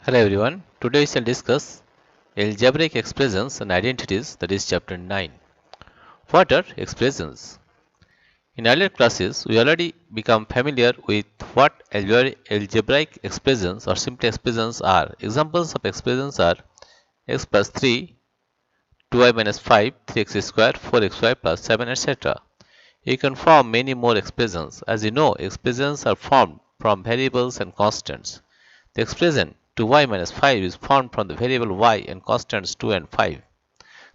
Hello everyone, today we shall discuss algebraic expressions and identities, that is chapter 9. What are expressions? In earlier classes, we already become familiar with what algebraic expressions or simple expressions are. Examples of expressions are x plus 3, 2y minus 5, 3x square, 4xy plus 7, etc. You can form many more expressions. As you know, expressions are formed from variables and constants. The expression 2y minus 5 is formed from the variable y and constants 2 and 5.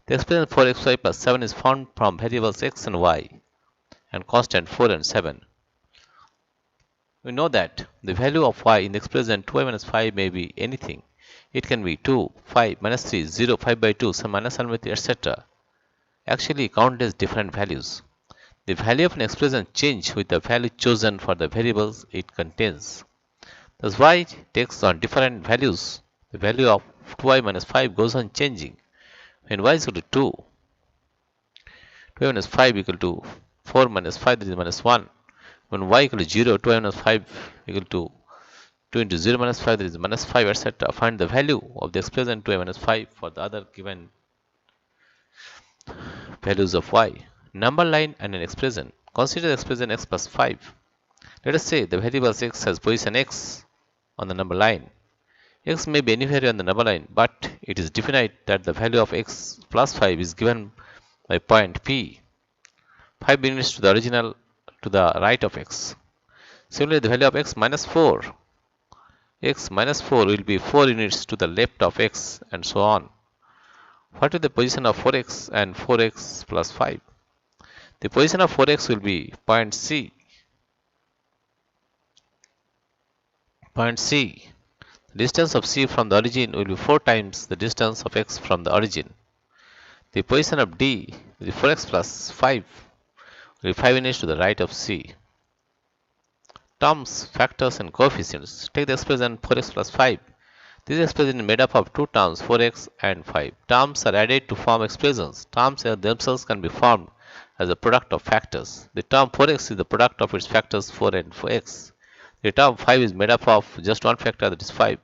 The expression 4xy plus 7 is formed from variables x and y and constant 4 and 7. We know that the value of y in the expression 2y minus 5 may be anything. It can be 2, 5, minus 3, 0, 5 by 2, some minus 1 by 3, etc. Actually, count as different values. The value of an expression changes with the value chosen for the variables it contains. Thus, y takes on different values. The value of 2y minus 5 goes on changing. When y is equal to 2, 2y minus 5 equal to 4 minus 5, that is minus 1. When y equal to 0, 2y minus 5 equal to 2 into 0 minus 5, that is minus 5, etc. Find the value of the expression 2y minus 5 for the other given values of y. Number line and an expression. Consider the expression x plus 5. Let us say the variable x has position x on the number line. X may be anywhere on the number line, but it is definite that the value of x plus 5 is given by point P. 5 units to the original to the right of x. Similarly, the value of x minus 4. X minus 4 will be 4 units to the left of x and so on. What is the position of 4x and 4x plus 5? The position of 4x will be point C. Point C. The distance of C from the origin will be 4 times the distance of x from the origin. The position of D will be 4x plus 5 will be 5 units to the right of C. Terms, factors and coefficients. Take the expression 4x plus 5. This expression is made up of two terms 4x and 5. Terms are added to form expressions. Terms themselves can be formed as a product of factors. The term 4x is the product of its factors 4 and 4x. The term 5 is made up of just one factor, that is 5.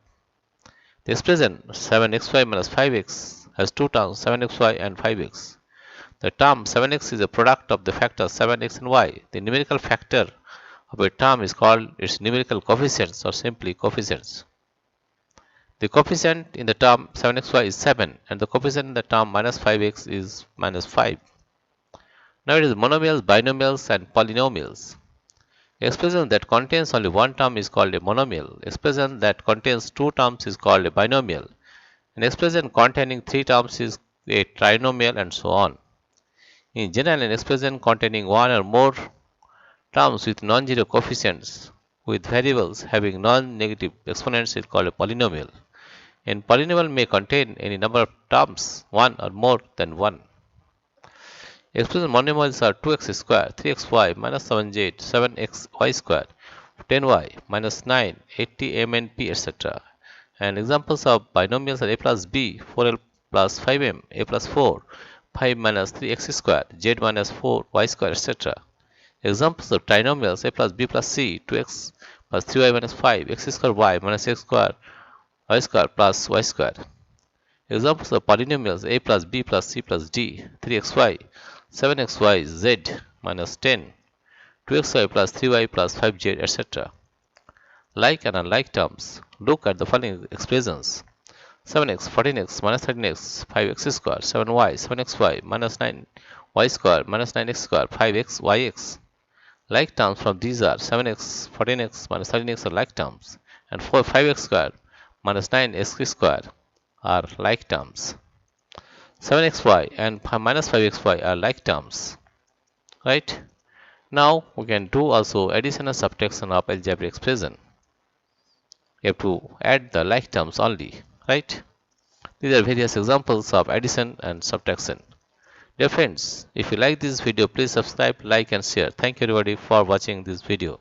The expression 7xy minus 5x has two terms 7xy and 5x. The term 7x is a product of the factors 7x and y. The numerical factor of a term is called its numerical coefficients or simply coefficients. The coefficient in the term 7xy is 7 and the coefficient in the term minus 5x is minus 5. Now it is monomials, binomials and polynomials. Expression that contains only one term is called a monomial. Expression that contains two terms is called a binomial. An expression containing three terms is a trinomial and so on. In general, an expression containing one or more terms with non-zero coefficients with variables having non-negative exponents is called a polynomial. A polynomial may contain any number of terms, one or more than one. Expression monomials are 2x square, 3xy, minus 7z, 7xy square, 10y, minus 9, 80mnp, etc. And examples of binomials are a plus b, 4l plus 5m, a plus 4, 5 minus 3x square, z minus 4y square, etc. Examples of trinomials a plus b plus c, 2x plus 3y minus 5, x square y minus x square, y square plus y square. Examples of polynomials a plus b plus c plus d, 3xy, 7xy, z minus 10, 2xy plus 3y plus 5z, etc. Like and unlike terms. Look at the following expressions. 7x, 14x, minus 13x, 5x square, 7y, 7xy, minus 9y square, minus 9x square, 5x, yx. Like terms from these are 7x, 14x, minus 13x are like terms, and 5x square, minus 9x square are like terms. 7xy and minus 5xy are like terms. Right? Now we can do also addition and subtraction of algebraic expression. You have to add the like terms only. Right? These are various examples of addition and subtraction. Dear friends, if you like this video, please subscribe, like and share. Thank you everybody for watching this video.